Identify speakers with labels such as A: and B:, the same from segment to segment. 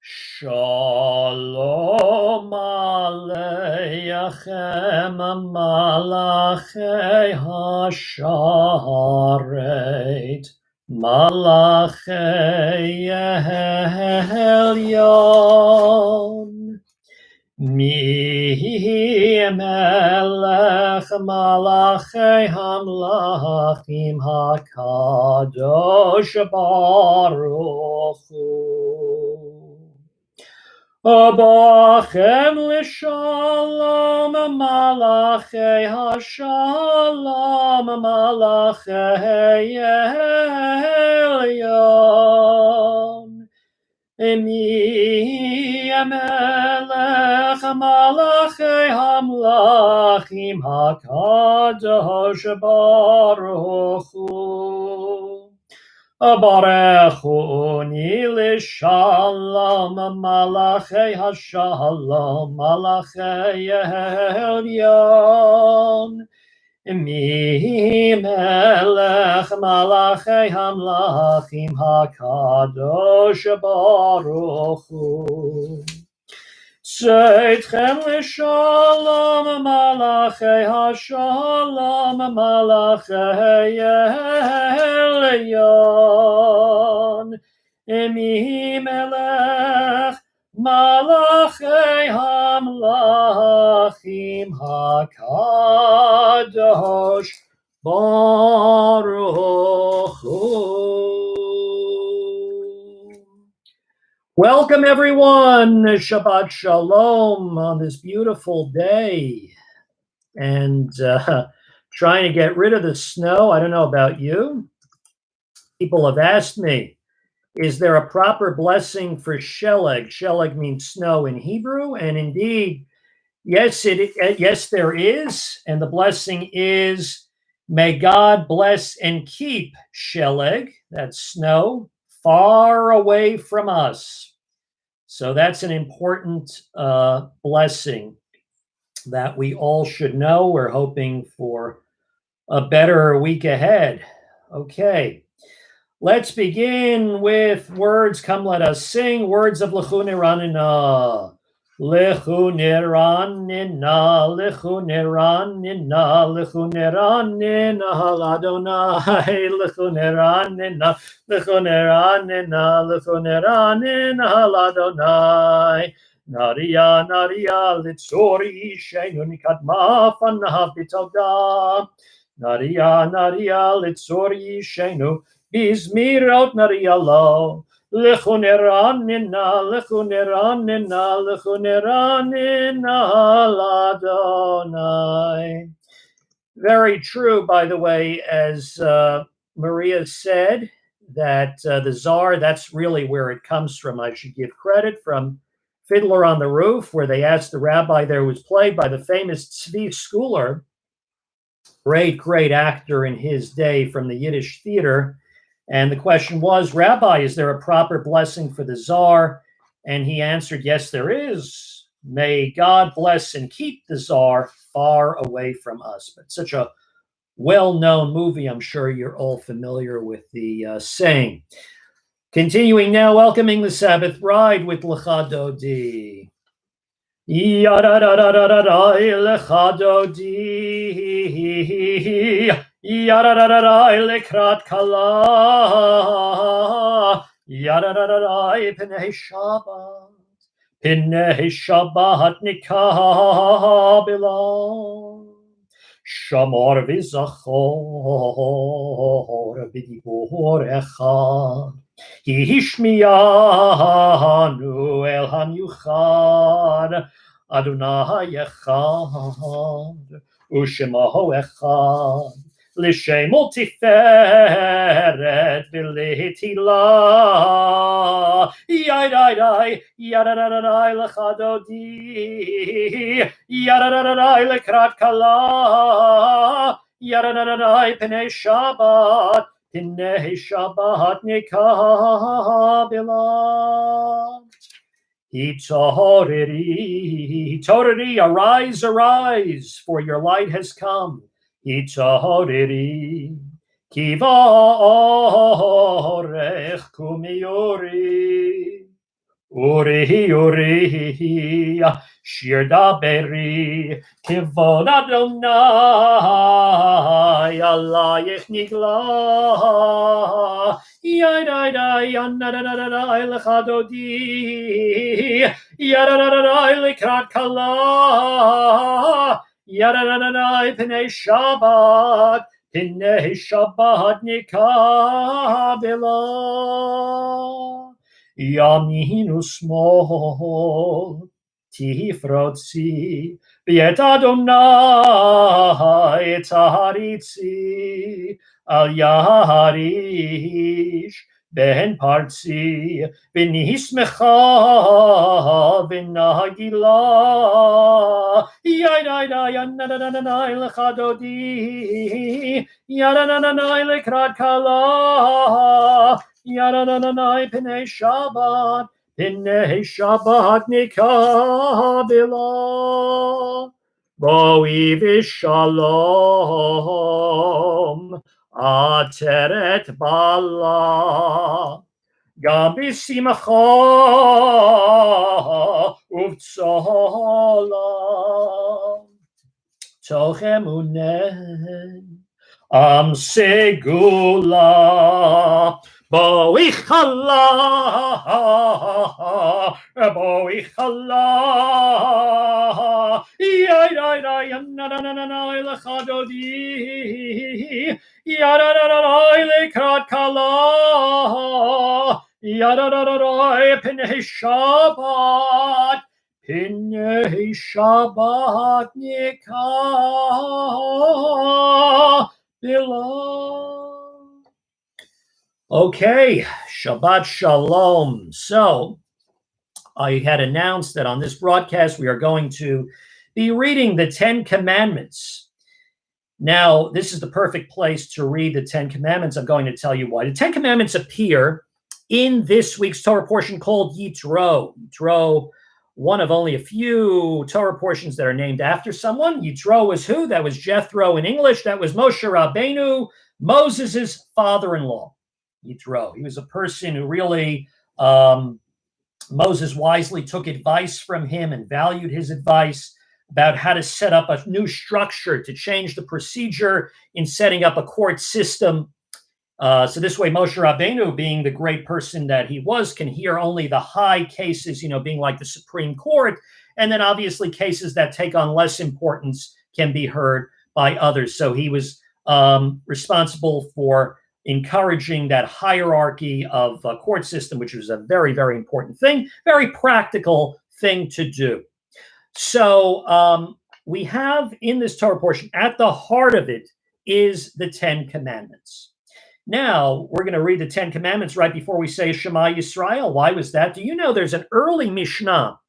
A: Shalom Aleichem Malachei Hasharet Malachei Elyon Mi Melech Malachei Hamlachim HaKadosh Baruch Hu Abachem l'shalom malachei hashalom malachei elyon Mi melech malachei hamlachim hakadosh baruch hu Abarechuni l'shalom malachei hashalom malachei elyon Mi melech malachei hamlachim hakadosh baruch hu Tzedchem l'shalom malachei hashalom malachei elyon Mi melech malachei hamlachim hakadosh baruch hu. Welcome, everyone. Shabbat Shalom on this beautiful day. And trying to get rid of the snow. I don't know about you. People have asked me, is there a proper blessing for Sheleg? Sheleg means snow in Hebrew. And indeed, yes, there is. And the blessing is, may God bless and keep Sheleg, that's snow, far away from us. So that's an important blessing that we all should know. We're hoping for a better week ahead. Okay, let's begin with words. Come, let us sing words of Lechu Niranina. Lechu Niranina, Lechu Niranina, Lechu Niranina, Ladonai, Lechu Niranina, Lechu Niranina, Lechu Niranina, Ladonai. Naria, Naria, Litzori, Shenu Nikadma, Fanav Bitoga. Naria, Naria, Litzori, Shenu, Bizmirot Naria Lo. Lechu Niranina, Lechu Niranina, Lechu Niranina, Ladonai. Very true, by the way, as Maria said, that the Tsar, that's really where it comes from. I should give credit from Fiddler on the Roof, where they asked the rabbi there, was played by the famous Tzvi Schuler, great actor in his day from the Yiddish theater. And the question was, Rabbi, is there a proper blessing for the Tsar? And he answered, yes, there is. May God bless and keep the Tsar far away from us. But such a well-known movie, I'm sure you're all familiar with the saying. Continuing now, welcoming the Sabbath bride with Lecha Dodi. Yadadadadadai Lecha Dodi. Yadadadadai Lekrat Kala. Yadadadadai Pnei Shabbat. Pnei Shabbat Nikabila. Shamor v'zachor b'dibur echad. Hishmiyanu el hamyuchad. Adonai echad. Ushemaho echad. L'shemo tiferet v'lehitila. Yadadadai, yadadadai lechadodi. Yadadadai lekrat kala. Yadadadai pnei Shabbat. Pnei Shabbat nikabila. Hitoriri, arise, arise, for your light has come. Hitoriri, Kivorech kumiori. Uri, shir daberi, kivod Adonai, alayich nigla, yadadai, yanadadadai, lechadodi, yadadadai, likrat kala, yadadadai, pnei Shabbat nikabela. Yamin usmol tifrotzi b'yet Adonai taharitzi al yaharish ben partzi v'nismecha v'nagila yadai yanadadadai lechadodi yadadadai lekrat kala Yarananai Pnei Shabbat Nikabila Boi Vishalom Ateret Bala Gabi Simcha Uvtsola Tochem Unen Am Segula Boichala, boichala, yanadadadai lechadodi, yadadadadai lekrat kala, yadadadadai pnei Shabbat nikabila. Okay, Shabbat Shalom. So, I had announced that on this broadcast we are going to be reading the Ten Commandments. Now, this is the perfect place to read the Ten Commandments. I'm going to tell you why. The Ten Commandments appear in this week's Torah portion called Yitro. Yitro, one of only a few Torah portions that are named after someone. Yitro was who? That was Jethro in English. That was Moshe Rabbeinu, Moses' father-in-law. Yitro. He was a person who really, Moses wisely took advice from him and valued his advice about how to set up a new structure to change the procedure in setting up a court system. So this way, Moshe Rabbeinu, being the great person that he was, can hear only the high cases, being like the Supreme Court. And then obviously cases that take on less importance can be heard by others. So he was responsible for encouraging that hierarchy of court system, which was a very, very important thing, very practical thing to do. So we have in this Torah portion, at the heart of it is the Ten Commandments. Now, we're going to read the Ten Commandments right before we say Shema Yisrael. Why was that? Do you know there's an early Mishnah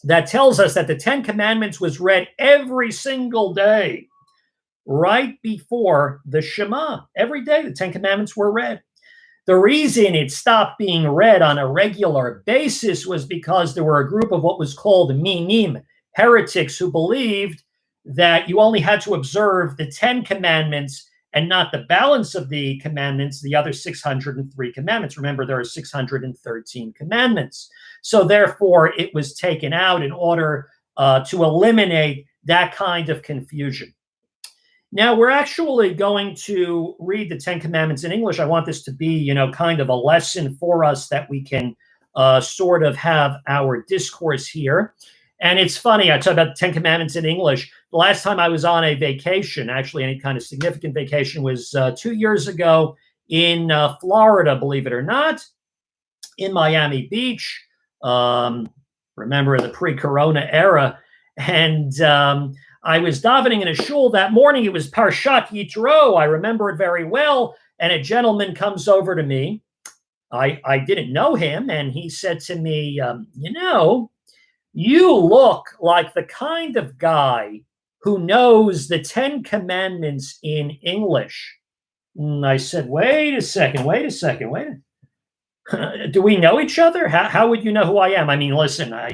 A: that tells us that the Ten Commandments was read every single day, right before the Shema. Every day, the Ten Commandments were read. The reason it stopped being read on a regular basis was because there were a group of what was called minim, heretics, who believed that you only had to observe the 10 commandments and not the balance of the commandments, the other 603 commandments. Remember, there are 613 commandments. So therefore, it was taken out in order to eliminate that kind of confusion. Now, we're actually going to read the 10 Commandments in English. I want this to be, kind of a lesson for us that we can sort of have our discourse here. And it's funny, I talk about the 10 Commandments in English. The last time I was on a vacation, actually any kind of significant vacation, was 2 years ago in Florida, believe it or not, in Miami Beach. Remember the pre-corona era. And I was davening in a shul that morning. It was Parshat Yitro. I remember it very well. And a gentleman comes over to me. I didn't know him. And he said to me, you look like the kind of guy who knows the 10 Commandments in English. And I said, wait a second. Do we know each other? How would you know who I am? I mean, listen, I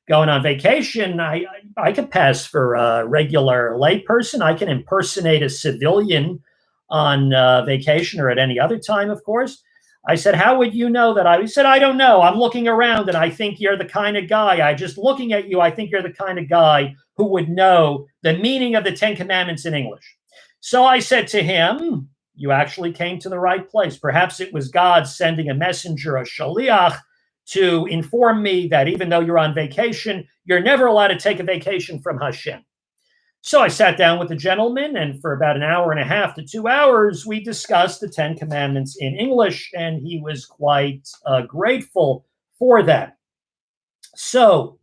A: going on vacation, I could pass for a regular lay person. I can impersonate a civilian on vacation or at any other time, of course. I said, how would you know that? He said, I don't know. I'm looking around and I think you're the kind of guy. I just looking at you, I think you're the kind of guy who would know the meaning of the Ten Commandments in English. So I said to him, you actually came to the right place. Perhaps it was God sending a messenger, a shaliach, to inform me that even though you're on vacation, you're never allowed to take a vacation from Hashem. So I sat down with the gentleman, and for about an hour and a half to 2 hours, we discussed the Ten Commandments in English, and he was quite grateful for that. So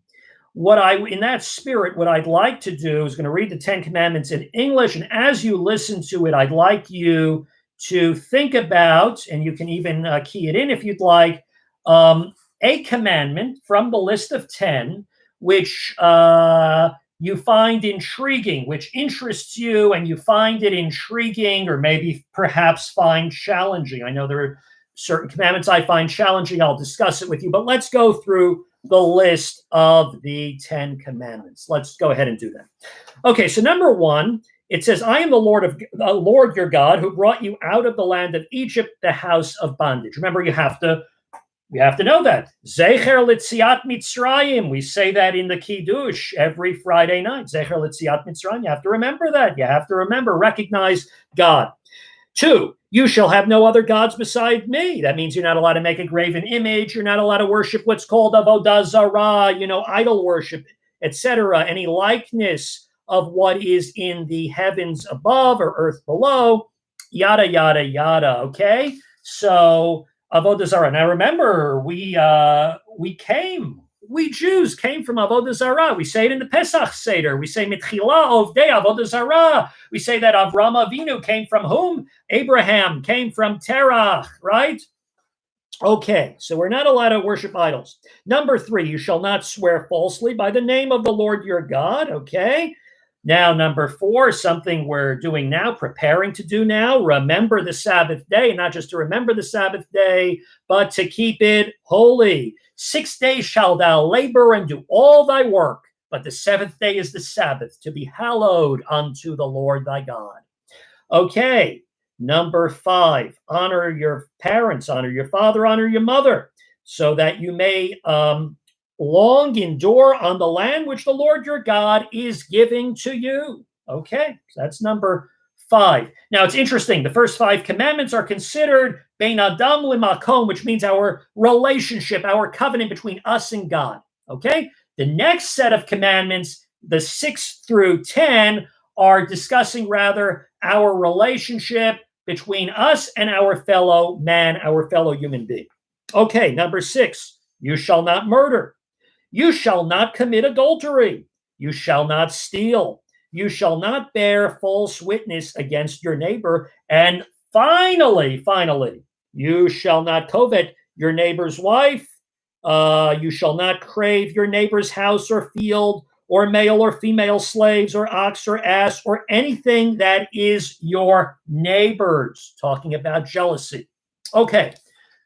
A: in that spirit, what I'd like to do is going to read the Ten Commandments in English, and as you listen to it, I'd like you to think about, and you can even key it in if you'd like, a commandment from the list of 10, which you find intriguing, which interests you, and you find it intriguing or maybe perhaps find challenging. I know there are certain commandments I find challenging. I'll discuss it with you, but let's go through the list of the 10 commandments. Let's go ahead and do that. Okay, so number 1, it says, I am the Lord your God who brought you out of the land of Egypt, the house of bondage. Remember, you have to know that. Zecher Litziat Mitzrayim. We say that in the Kiddush every Friday night. Zecher Litziat Mitzrayim. You have to remember that. You have to recognize God. 2, you shall have no other gods beside me. That means you're not allowed to make a graven image. You're not allowed to worship what's called avodah zarah, idol worship, etc. Any likeness of what is in the heavens above or earth below, yada, yada, yada. Okay? So, avodah zarah. Now remember, we Jews came from avodah zarah. We say it in the Pesach Seder. We say mitchila ovdei avodah zarah. We say that Avram Avinu came from whom? Abraham came from Terach, right? Okay, so we're not allowed to worship idols. Number 3, you shall not swear falsely by the name of the Lord your God. Okay. Now, number 4, something we're doing now, preparing to do now, remember the Sabbath day, not just to remember the Sabbath day, but to keep it holy. 6 days shalt thou labor and do all thy work, but the 7th day is the Sabbath, to be hallowed unto the Lord thy God. Okay, number 5, honor your parents, honor your father, honor your mother, so that you may long endure on the land which the Lord your God is giving to you. Okay, so that's number 5. Now, it's interesting. The first 5 commandments are considered bein adam lemakom, which means our relationship, our covenant between us and God. Okay, the next set of commandments, the 6 through 10, are discussing rather our relationship between us and our fellow man, our fellow human being. Okay, number 6, you shall not murder. You shall not commit adultery. You shall not steal. You shall not bear false witness against your neighbor. And finally, you shall not covet your neighbor's wife. You shall not crave your neighbor's house or field or male or female slaves or ox or ass or anything that is your neighbor's. Talking about jealousy. Okay,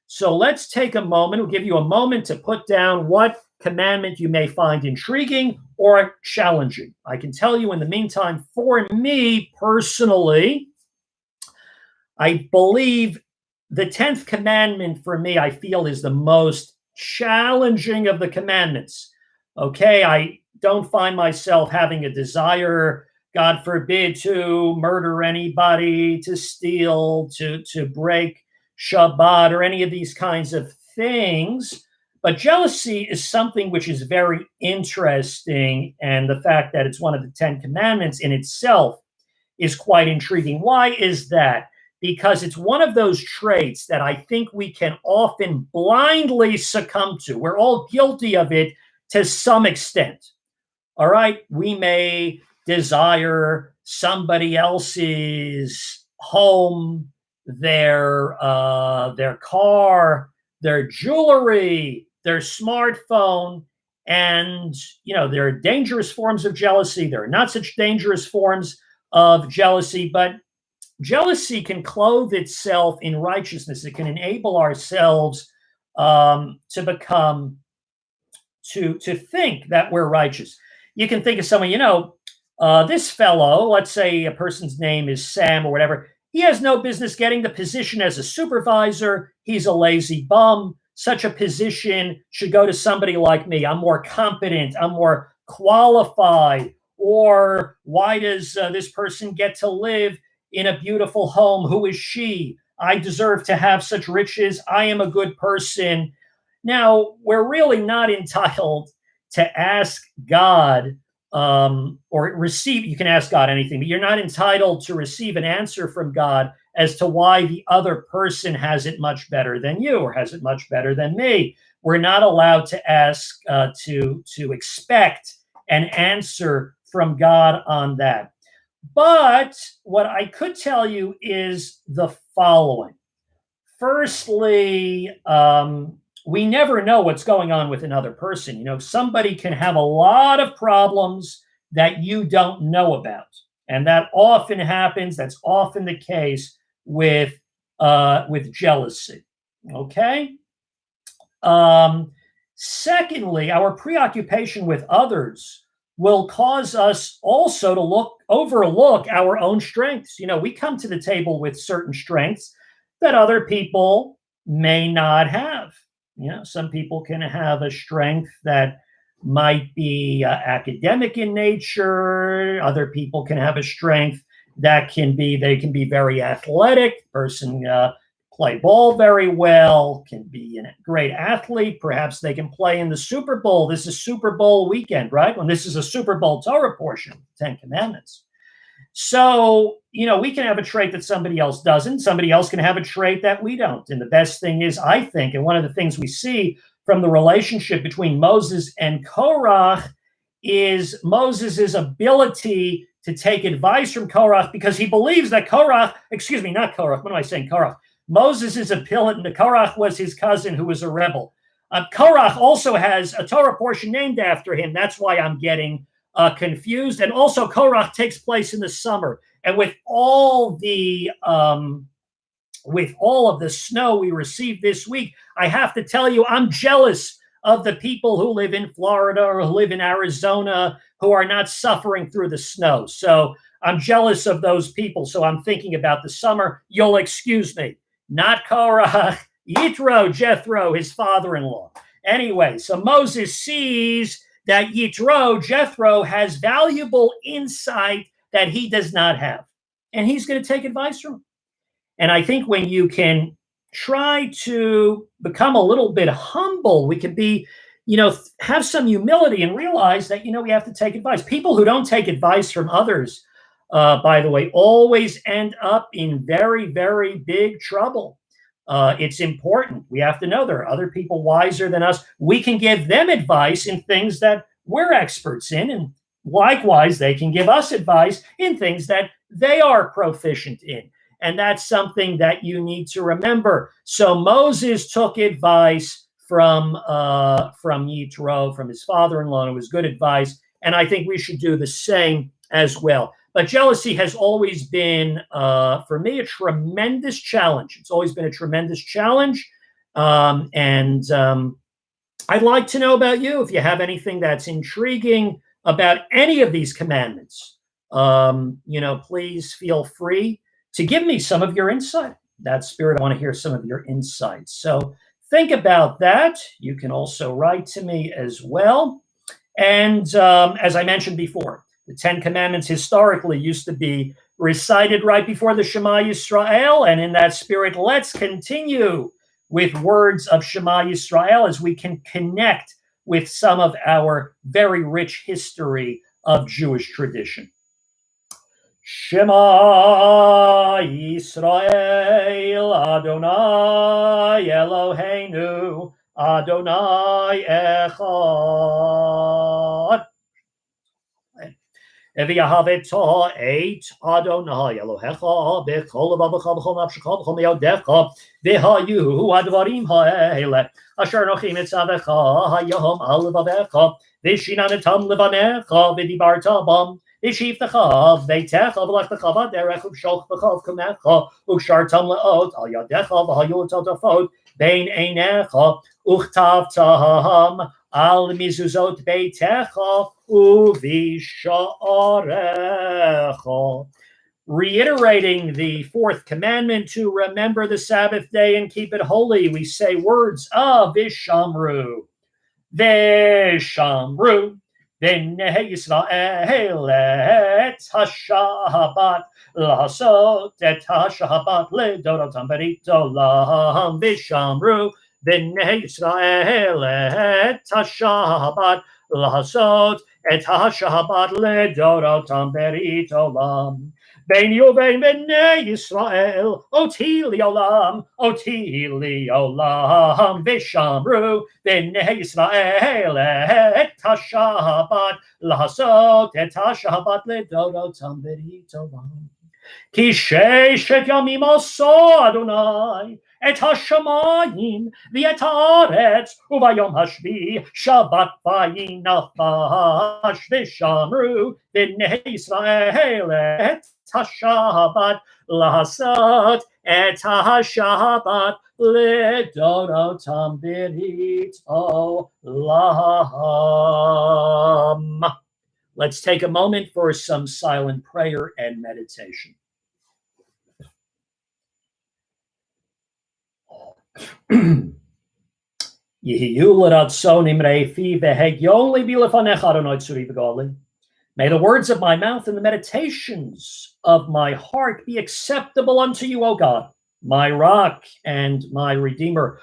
A: so let's take a moment. We'll give you a moment to put down what commandment you may find intriguing or challenging. I can tell you in the meantime, for me personally, I believe the 10th commandment for me, I feel, is the most challenging of the commandments. Okay, I don't find myself having a desire, God forbid, to murder anybody, to steal, to break Shabbat, or any of these kinds of things. But jealousy is something which is very interesting, and the fact that it's one of the 10 commandments in itself is quite intriguing. Why is that? Because it's one of those traits that I think we can often blindly succumb to. We're all guilty of it to some extent. All right, we may desire somebody else's home, their car, their jewelry, their smartphone, and there are dangerous forms of jealousy. There are not such dangerous forms of jealousy, but jealousy can clothe itself in righteousness. It can enable ourselves to think that we're righteous. You can think of someone, this fellow, let's say a person's name is Sam or whatever, He has no business getting the position as a supervisor. He's a lazy bum. Such a position should go to somebody like me. I'm more competent. I'm more qualified. Or why does this person get to live in a beautiful home? Who is she? I deserve to have such riches. I am a good person. Now, we're really not entitled to ask God or receive. You can ask God anything, but you're not entitled to receive an answer from God as to why the other person has it much better than you or has it much better than me. We're not allowed to ask, to expect an answer from God on that. But what I could tell you is the following. Firstly, we never know what's going on with another person. You know, somebody can have a lot of problems that you don't know about. And that often happens. That's often the case with jealousy. Okay. Secondly, our preoccupation with others will cause us also to overlook our own strengths. You know, we come to the table with certain strengths that other people may not have. You know, some people can have a strength that might be academic in nature. Other people can have a strength that they can be very athletic. Person play ball very well, can be a great athlete. Perhaps they can play in the Super Bowl. This is Super Bowl weekend, right? When this is a Super Bowl Torah portion, 10 Commandments. So, you know, we can have a trait that somebody else doesn't. Somebody else can have a trait that we don't. And the best thing is, I think, and one of the things we see from the relationship between Moses and Korach is Moses' ability to take advice from Korach because he believes that Korach, not Korach, what am I saying? Korach. Moses' ability, Korach was his cousin who was a rebel. Korach also has a Torah portion named after him. That's why I'm getting confused. And also Korach takes place in the summer. And with all of the snow we received this week, I have to tell you, I'm jealous of the people who live in Florida or who live in Arizona who are not suffering through the snow. So I'm jealous of those people. So I'm thinking about the summer. You'll excuse me. Not Korach, Yitro, Jethro, his father-in-law. Anyway, so Moses sees that Yitro, Jethro, has valuable insight that he does not have. And he's going to take advice from him. And I think when you can try to become a little bit humble, we can be, you know, have some humility and realize that, you know, we have to take advice. People who don't take advice from others, by the way, always end up in very, very big trouble. It's important. We have to know there are other people wiser than us. We can give them advice in things that we're experts in, and likewise, they can give us advice in things that they are proficient in. And that's something that you need to remember. So Moses took advice from Yitro, from his father-in-law, and it was good advice. And I think we should do the same as well. But jealousy has always been, for me, a tremendous challenge. It's always been a tremendous challenge. And I'd like to know about you if you have anything that's intriguing about any of these commandments. You know, please feel free to give me some of your insight. That spirit, I want to hear some of your insights. So think about that. You can also write to me as well. And as I mentioned before, the 10 Commandments historically used to be recited right before the Shema Yisrael. And in that spirit, let's continue with words of Shema Yisrael as we can connect with some of our very rich history of Jewish tradition. Shema Yisrael, Adonai Eloheinu, Adonai Echad. V'yahaveta et Adonai Elohecha b'chol levavecha b'chol nafshecha b'chol me'odecha v'hayu advarim ha'ele asher nochi mitzavecha hayom al levavecha v'shinanetam levanecha v'dibarta bam v'shivtecha v'techa v'lechtecha v'derech v'sholchtecha v'kamecha u'kshartam le'ot al yadecha v'hayu totafot bein einecha uchtavtaham al mizuzot beitecha uvisha'arecha. reiterating the fourth commandment to remember the Sabbath day and keep it holy, we say words of Vishamru. Vishamru. B'nei Yisrael et HaShabbat לעשות את השבת לדורותם ברית עולם ושמרו בני ישראל את השבת לעשות את השבת לדורותם ברית עולם ביני ובין בני ישראל אותי לעולם ושמרו בני ישראל את השבת לעשות את השבת לדורותם ברית עולם כי ששת ימים עשה אדוני את השמיים ואת הארץ וביום השביעי שבת וינפש ושמרו בני ישראל את השבת לעשות את השבת לדורותם ברית עולם. Let's take a moment for some silent prayer and meditation. May the words of my mouth and the meditations of my heart be acceptable unto you, O God, my rock and my redeemer.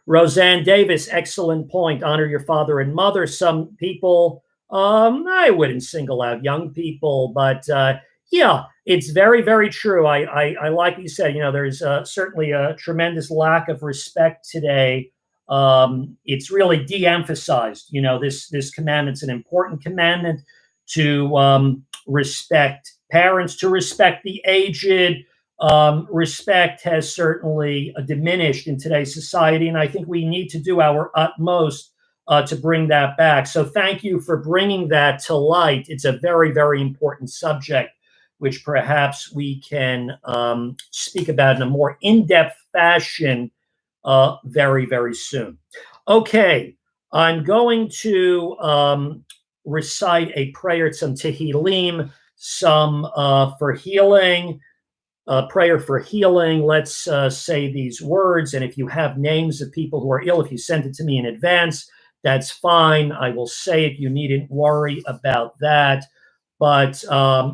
A: Roseanne Davis, excellent point. Honor your father and mother. Some people, I wouldn't single out young people, but yeah, it's very, very true. I like what you said. You know, there's certainly a tremendous lack of respect today. It's really de-emphasized. You know, this commandment's an important commandment to respect parents, to respect the aged. Respect has certainly diminished in today's society, and I think we need to do our utmost to bring that back. So thank you for bringing that to light. It's a very, very important subject, which perhaps we can speak about in a more in-depth fashion very, very soon. Okay, I'm going to recite a prayer, some Tehillim, some for healing, prayer for healing. Let's say these words, and if you have names of people who are ill, if you send it to me in advance, that's fine. I will say it. You needn't worry about that. But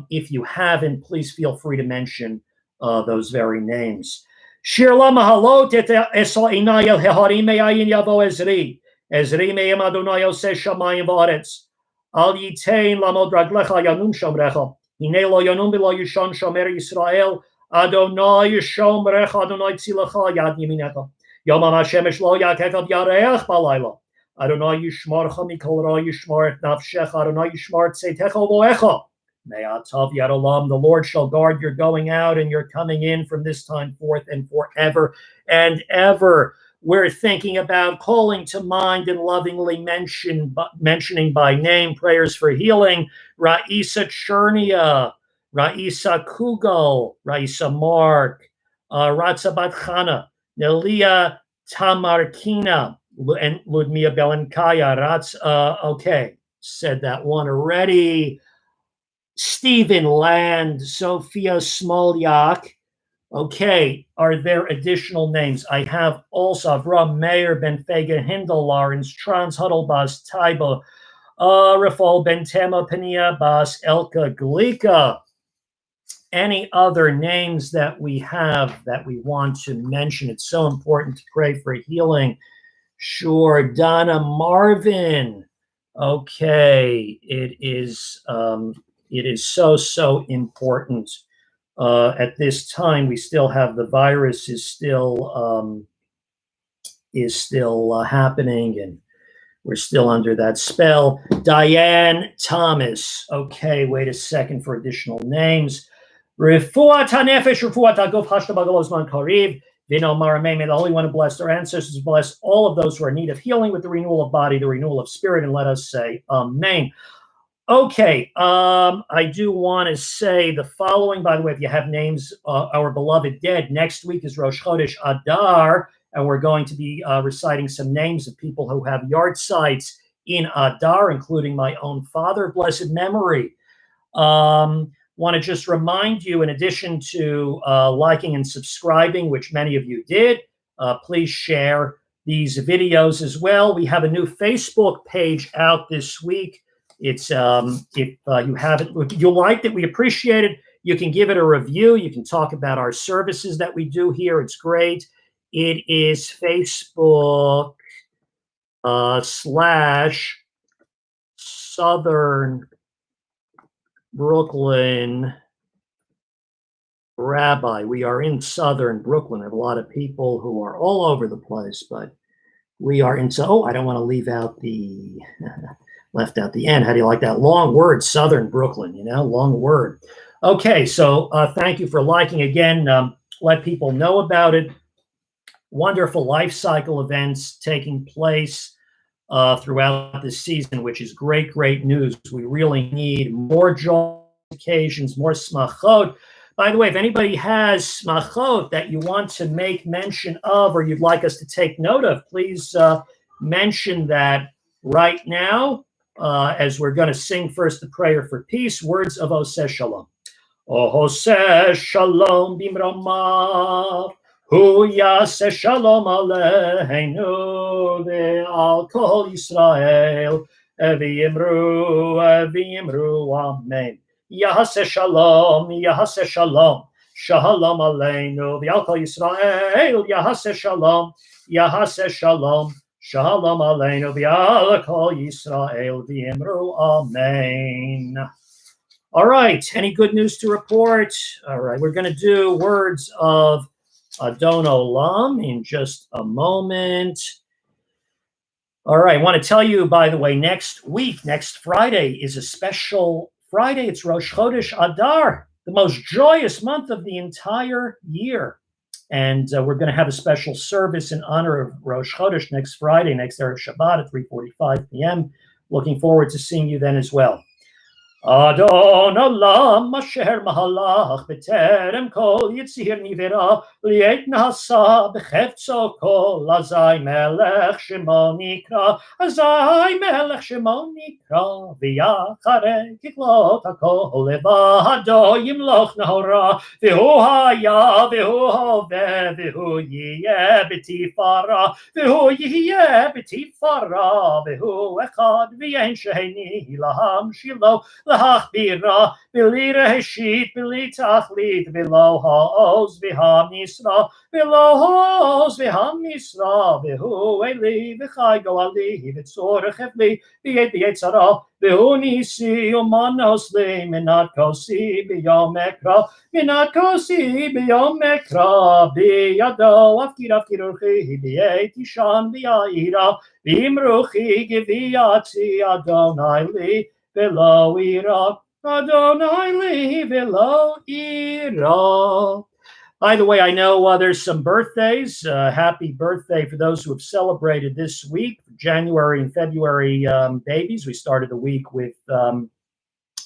A: if you haven't, please feel free to mention those very names. Shir la mahalot et esal inay el heharim me'ayin yavo ezri. Ezri me'em Adonai oseh shamayim va'aretz. Al yitein lamod raglecha yanum shomrecha. Hine lo yanum v'lo yishon shomer Yisrael. Adonai shomrecha Adonai tzilecha yad yaminecha. Yom HaShemesh lo yakecha yareach balayla. Adonai yishmarcha mikol ra yishmar et nafshecha. Adonai yishmar tzeitecha voecha. Me'atav yad olam. The Lord shall guard your going out and your coming in from this time forth and forever and ever. We're thinking about calling to mind and lovingly mentioning by name prayers for healing. Raisa Chernia, Raisa Kugal, Raisa Mark, Ratza Bat Chana, Nelia Tamarkina, and Ludmila Belenkaya. Okay, said that one already. Stephen Land, Sophia Smolyak. Okay, are there additional names? I have also Avram Meir Ben Fega Hindel Lawrence, Trans Huddlebas Taiba, Rafal Ben Tema Pania Bas Elka Glika. Any other names that we have that we want to mention? It's so important to pray for healing. Sure, Donna Marvin. Okay, it is so important. At this time, we still have the virus is still happening, and we're still under that spell. Diane Thomas. Okay, wait a second for additional names. Refuat hanefesh, refuat haguf, hashtabagol ozman kariv. Vino marameh, may the Holy One who blessed our ancestors bless all of those who are in need of healing with the renewal of body, the renewal of spirit, and let us say amen. Okay, I do want to say the following, by the way, if you have names, our beloved dead, next week is Rosh Chodesh Adar, and we're going to be reciting some names of people who have yard sites in Adar, including my own father, blessed memory. Want to just remind you, in addition to liking and subscribing, which many of you did, please share these videos as well. We have a new Facebook page out this week. It's if you haven't, if you liked it, we appreciate it. You can give it a review. You can talk about our services that we do here. It's great. It is Facebook slash Southern Brooklyn Rabbi. We are in Southern Brooklyn. I have a lot of people who are all over the place, but we are in. Oh, I don't want to leave out the left out the end. How do you like that long word, Southern Brooklyn? You know, long word. Okay, so thank you for liking again. Let people know about it. Wonderful life cycle events taking place throughout this season, which is great, great news. We really need more joy occasions, more smachot. By the way, if anybody has smachot that you want to make mention of or you'd like us to take note of, please mention that right now as we're going to sing first the prayer for peace, words of Oseh Shalom. Oseh Shalom bimromav. Hu yaseh shalom aleinu ve'al kol Yisrael v'yimru amen. Yaseh shalom shalom aleinu ve'al kol Yisrael. Yaseh shalom shalom aleinu ve'al kol Yisrael v'yimru amen. All right, any good news to report? All right, we're going to do words of Adon Olam in just a moment. All right, I want to tell you, by the way, next week, next Friday, is a special Friday. It's Rosh Chodesh Adar, the most joyous month of the entire year. And we're going to have a special service in honor of Rosh Chodesh next Friday, next Erev Shabbat at 3:45 p.m. Looking forward to seeing you then as well. Adon Olam asher mahalach b'terem kol yitzir nivera liet nasa b'chefzo kol azai melech shemo nikra v'yachare kiklot hakol levado yimloch nahora v'hu haya v'hu hove v'hu yiyeh b'tifara v'hu yiyeh b'tifara v'hu echad v'yen sheheni laham shilo Lahachbira, Bilira Heshit, Bilitachlit, Vilo Haos, Viham Nisra, Vilo Haos, Viham Nisra, Vihu Eli, Vichaigo Ali, Vitzorach Evli, Viet Vietzara, Vihu Nisi, Umanosli, Minat Kosi, Biyomekra, Minat Kosi, Biyomekra, Biyado, Afkirurchi, Biet Ishan, Biaira, Bimruchi, Giviatzi, Adonai Li, Velo ira, Adonai li velo ira. By the way, I know there's some birthdays. Happy birthday for those who have celebrated this week, January and February babies. We started the week with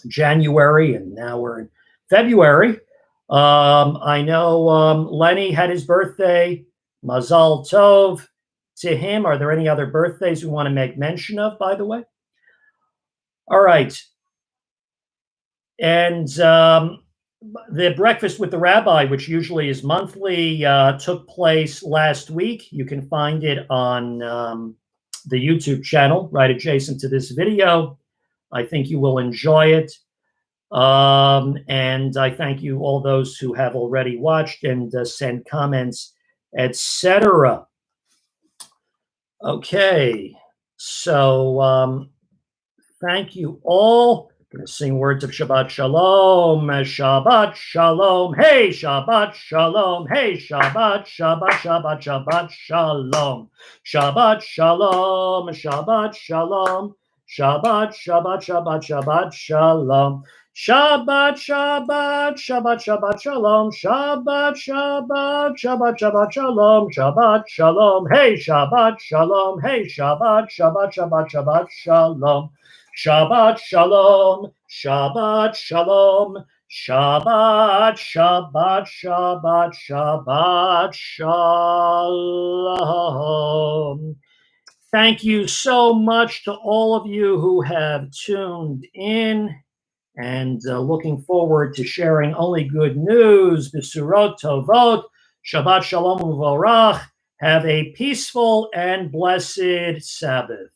A: January, and now we're in February. I know Lenny had his birthday. Mazal Tov to him. Are there any other birthdays we want to make mention of, by the way? All right. And the Breakfast with the Rabbi, which usually is monthly, took place last week. You can find it on the YouTube channel right adjacent to this video. I think you will enjoy it. And I thank you, all those who have already watched and sent comments, etc. Okay. So thank you all. I'm going to sing words of Shabbat Shalom. Shabbat Shalom. Hey, Shabbat Shalom. Hey, Shabbat, Shabbat, Shabbat, Shabbat Shalom. Shabbat Shalom. Shabbat Shalom. Shabbat, Shabbat, Shabbat, Shabbat Shalom. Shabbat, Shabbat, Shabbat, Shabbat Shalom. Shabbat, Shabbat, Shabbat, Shabbat Shalom. Shabbat Shalom. Hey, Shabbat Shalom. Hey, Shabbat, Shabbat, Shabbat, Shabbat Shalom. Shabbat Shalom, Shabbat Shalom, Shabbat, Shabbat, Shabbat, Shabbat Shalom. Thank you so much to all of you who have tuned in and looking forward to sharing only good news. Besurot tovot. Shabbat shalom uvorach. Have a peaceful and blessed Sabbath.